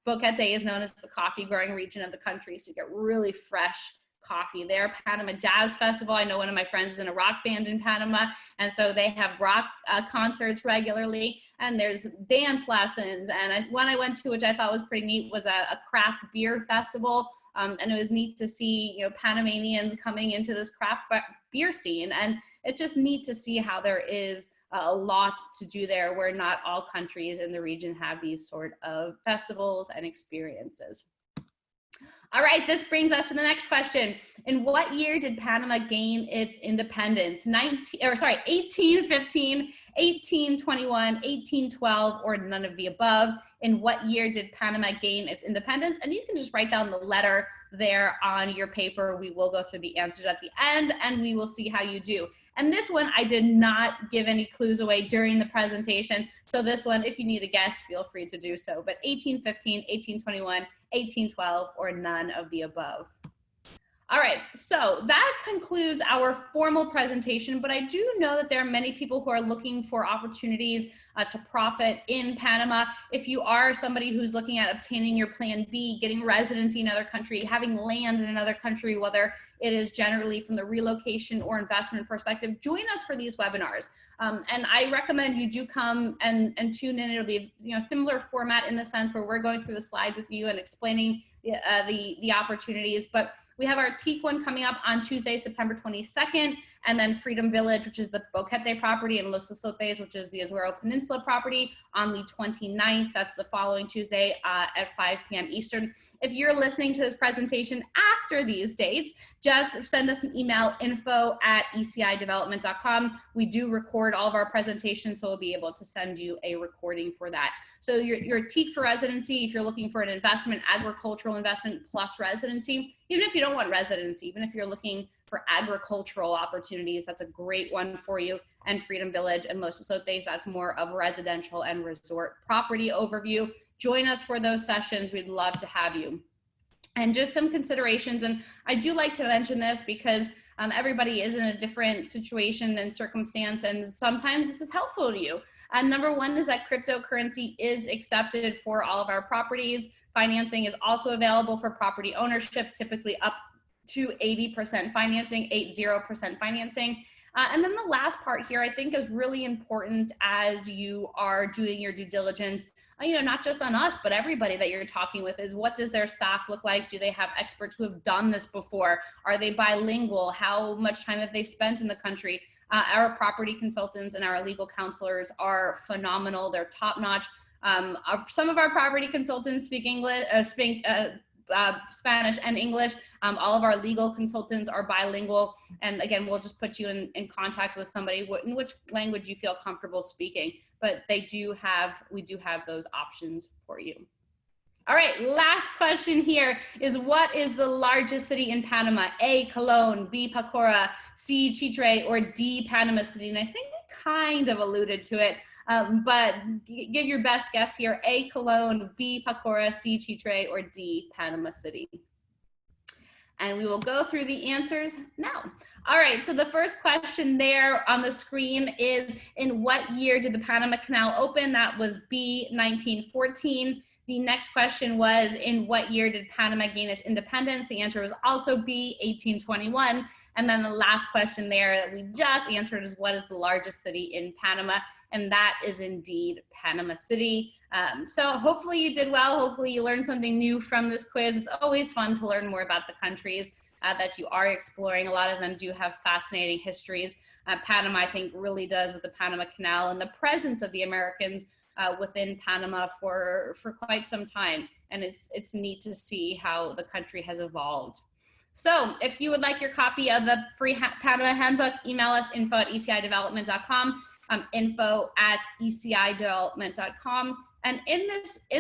Boquete is known as the coffee growing region of the country, so you get really fresh coffee there. Panama Jazz Festival. I know one of my friends is in a rock band in Panama, and so they have rock concerts regularly, and there's dance lessons. And one I went to, which I thought was pretty neat, was a craft beer festival. And it was neat to see, you know, Panamanians coming into this craft beer scene. And it's just neat to see how there is a lot to do there where not all countries in the region have these sort of festivals and experiences. All right, this brings us to the next question. In what year did Panama gain its independence? 1815, 1821, 1812, or none of the above? In what year did Panama gain its independence? And you can just write down the letter there on your paper. We will go through the answers at the end, and we will see how you do. And this one, I did not give any clues away during the presentation. So this one, if you need a guess, feel free to do so. But 1815, 1821, 1812, or none of the above. All right, so that concludes our formal presentation, but I do know that there are many people who are looking for opportunities to profit in Panama. If you are somebody who's looking at obtaining your Plan B, getting residency in another country, having land in another country, whether it is generally from the relocation or investment perspective, join us for these webinars. And I recommend you do come and tune in. It'll be a similar format in the sense where we're going through the slides with you and explaining the opportunities. But we have our TEAC one coming up on Tuesday, September 22nd. and then Freedom Village, which is the Boquete property, and Los Islotes, which is the Azuero Peninsula property, on the 29th. That's the following Tuesday at 5 p.m. Eastern. If you're listening to this presentation after these dates, just send us an email, info@ecidevelopment.com. We do record all of our presentations, so we'll be able to send you a recording for that. So your TEAC for residency, if you're looking for an investment, agricultural investment plus residency, even if you don't want residency, even if you're looking for agricultural opportunities, that's a great one for you. And Freedom Village and Los Islotes, that's more of residential and resort property overview. Join us for those sessions. We'd love to have you. And just some considerations, and I do like to mention this because everybody is in a different situation and circumstance, and sometimes this is helpful to you. Number one is that cryptocurrency is accepted for all of our properties. Financing is also available for property ownership, typically up to 80% financing, 80% financing. And then the last part here, I think, is really important as you are doing your due diligence, not just on us, but everybody that you're talking with, is what does their staff look like? Do they have experts who have done this before? Are they bilingual? How much time have they spent in the country? Our property consultants and our legal counselors are phenomenal. They're top notch. Some of our property consultants speak English, Spanish and English. All of our legal consultants are bilingual. And again, we'll just put you in contact with somebody in which language you feel comfortable speaking. But we do have those options for you. All right, last question here is, what is the largest city in Panama? A, Colón, B, Pacora, C, Chitre, or D, Panama City? And I think we kind of alluded to it, but give your best guess here. A, Colón, B, Pacora, C, Chitre, or D, Panama City? And we will go through the answers now. All right, so the first question there on the screen is, in what year did the Panama Canal open? That was B, 1914. The next question was, in what year did Panama gain its independence? The answer was also B, 1821. And then the last question there that we just answered is, what is the largest city in Panama? And that is indeed Panama City. So hopefully you did well. Hopefully you learned something new from this quiz. It's always fun to learn more about the countries that you are exploring. A lot of them do have fascinating histories. Panama, I think, really does, with the Panama Canal and the presence of the Americans within Panama for quite some time. And it's neat to see how the country has evolved. So if you would like your copy of the free Panama handbook, email us, info@ecidevelopment.com, info@ecidevelopment.com. And in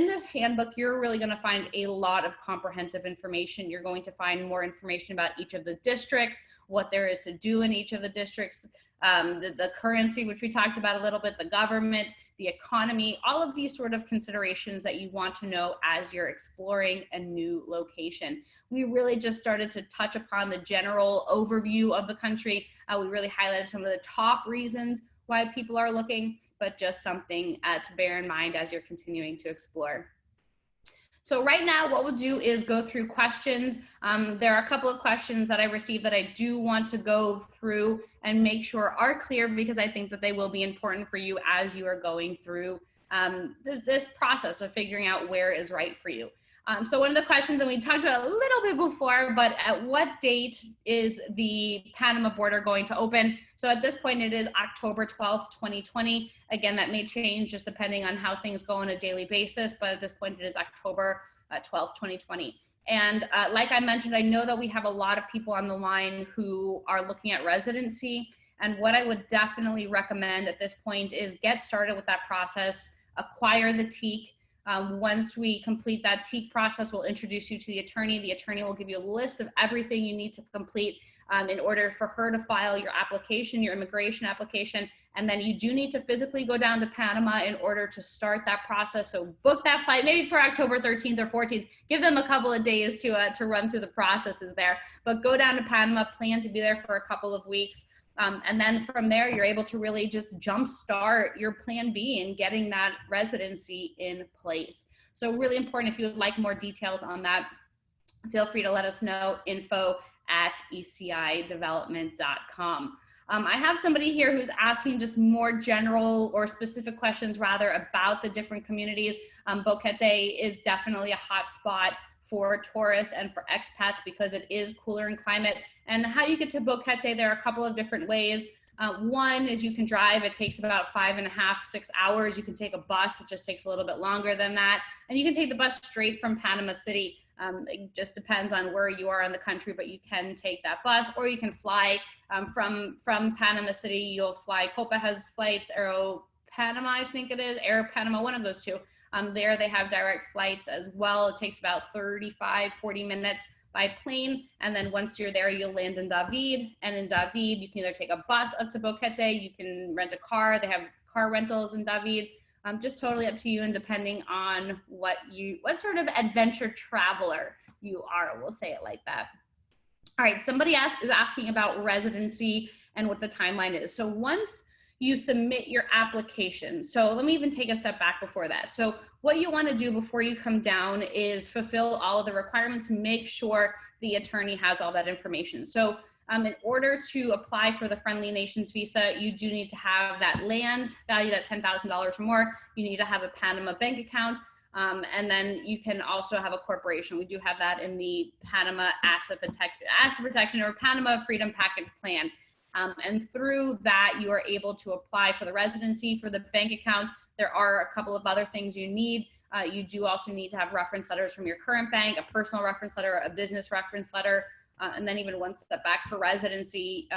this handbook, you're really going to find a lot of comprehensive information. You're going to find more information about each of the districts, what there is to do in each of the districts, the currency, which we talked about a little bit, the government, the economy, all of these sort of considerations that you want to know as you're exploring a new location. We really just started to touch upon the general overview of the country. We really highlighted some of the top reasons why people are looking, but just something to bear in mind as you're continuing to explore. So right now, what we'll do is go through questions. There are a couple of questions that I received that I do want to go through and make sure are clear, because I think that they will be important for you as you are going through this process of figuring out where is right for you. So one of the questions, and we talked about a little bit before, but at what date is the Panama border going to open? So at this point, it is October 12th, 2020. Again, that may change just depending on how things go on a daily basis, but at this point, it is October 12th, 2020. And like I mentioned, I know that we have a lot of people on the line who are looking at residency. And what I would definitely recommend at this point is get started with that process, acquire the TEAC. Once we complete that TEAC process, we'll introduce you to the attorney. The attorney will give you a list of everything you need to complete in order for her to file your application, your immigration application. And then you do need to physically go down to Panama in order to start that process. So book that flight, maybe for October 13th or 14th. Give them a couple of days to run through the processes there. But go down to Panama, plan to be there for a couple of weeks. And then from there, you're able to really just jumpstart your plan B in getting that residency in place. So really important. If you would like more details on that, feel free to let us know, info@ecidevelopment.com. I have somebody here who's asking just more general or specific questions rather about the different communities. Boquete is definitely a hot spot for tourists and for expats because it is cooler in climate. And how you get to Boquete, there are a couple of different ways. One is you can drive. It takes about 5.5, 6 hours. You can take a bus. It just takes a little bit longer than that. And you can take the bus straight from Panama City. It just depends on where you are in the country, but you can take that bus, or you can fly from Panama City. You'll fly. Copa has flights, Aero Panama, I think it is, Air Panama, one of those two. There they have direct flights as well. It takes about 35, 40 minutes by plane. And then once you're there, you'll land in David. And in David, you can either take a bus up to Boquete, you can rent a car. They have car rentals in David. Just totally up to you, and depending on what sort of adventure traveler you are, we'll say it like that. All right, somebody is asking about residency and what the timeline is. So once you submit your application. So let me even take a step back before that. So what you want to do before you come down is fulfill all of the requirements, make sure the attorney has all that information. So in order to apply for the Friendly Nations visa, you do need to have that land valued at $10,000 or more. You need to have a Panama bank account. And then you can also have a corporation. We do have that in the Panama Asset Protection or Panama Freedom Package Plan. And through that, you are able to apply for the residency. For the bank account, there are a couple of other things you need. You do also need to have reference letters from your current bank, a personal reference letter, a business reference letter, and then even one step back for residency,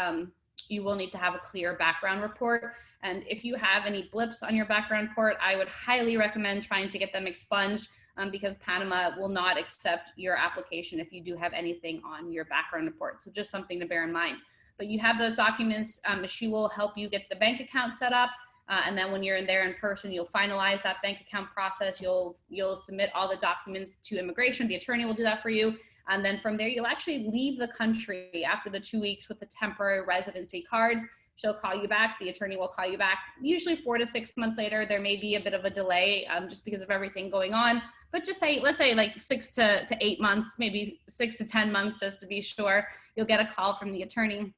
you will need to have a clear background report. And if you have any blips on your background report, I would highly recommend trying to get them expunged because Panama will not accept your application if you do have anything on your background report. So just something to bear in mind. But you have those documents. She will help you get the bank account set up. And then when you're in there in person, you'll finalize that bank account process. You'll submit all the documents to immigration. The attorney will do that for you. And then from there, you'll actually leave the country after the 2 weeks with a temporary residency card. She'll call you back. The attorney will call you back. Usually 4 to 6 months later, there may be a bit of a delay just because of everything going on. But just say, let's say like 6 to 8 months, maybe 6 to 10 months, just to be sure. You'll get a call from the attorney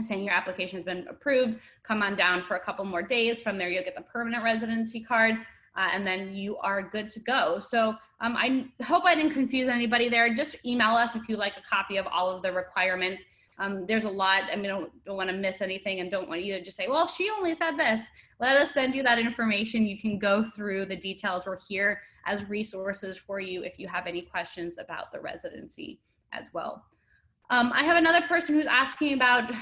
saying your application has been approved. Come on down for a couple more days. From there, you'll get the permanent residency card. And then you are good to go. So I hope I didn't confuse anybody there. Just email us if you like a copy of all of the requirements. There's a lot. I mean, don't want to miss anything, and don't want you to just say, well, she only said this. Let us send you that information. You can go through the details. We're here as resources for you if you have any questions about the residency as well. I have another person who's asking about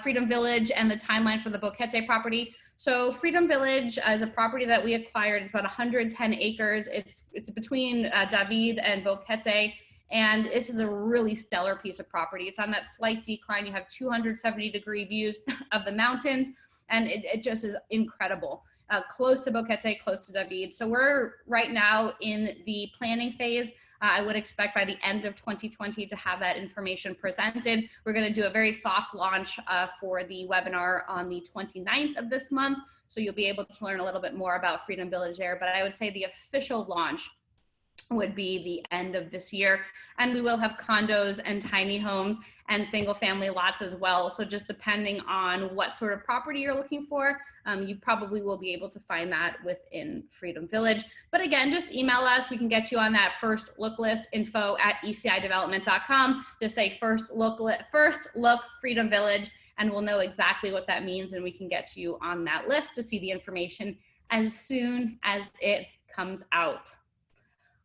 Freedom Village and the timeline for the Boquete property. So Freedom Village is a property that we acquired. It's about 110 acres. It's between David and Boquete. And this is a really stellar piece of property. It's on that slight decline. You have 270-degree views of the mountains, and it just is incredible. Close to Boquete, close to David. So we're right now in the planning phase. I would expect by the end of 2020 to have that information presented. We're going to do a very soft launch for the webinar on the 29th of this month. So you'll be able to learn a little bit more about Freedom Village there. But I would say the official launch would be the end of this year. And we will have condos and tiny homes and single family lots as well. So just depending on what sort of property you're looking for, you probably will be able to find that within Freedom Village. But again, just email us. We can get you on that first look list, info@ecidevelopment.com. Just say first look Freedom Village, and we'll know exactly what that means. And we can get you on that list to see the information as soon as it comes out.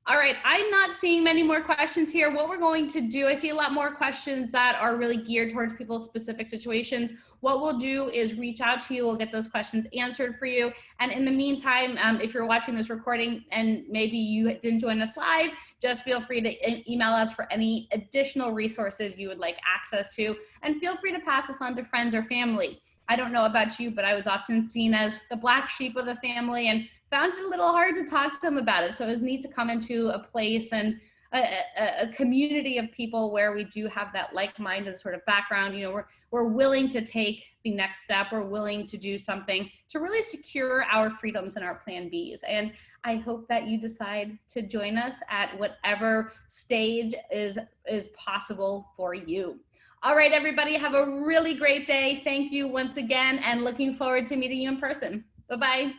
All right, I'm not seeing many more questions here. What we're going to do, I see a lot more questions that are really geared towards people's specific situations. What we'll do is reach out to you. We'll get those questions answered for you. And in the meantime, if you're watching this recording and maybe you didn't join us live, just feel free to email us for any additional resources you would like access to. And feel free to pass this on to friends or family. I don't know about you, but I was often seen as the black sheep of the family and found it a little hard to talk to them about it. So it was neat to come into a place and a community of people where we do have that like-minded sort of background. You know, we're willing to take the next step. We're willing to do something to really secure our freedoms and our plan Bs. And I hope that you decide to join us at whatever stage is possible for you. All right, everybody, have a really great day. Thank you once again, and looking forward to meeting you in person. Bye-bye.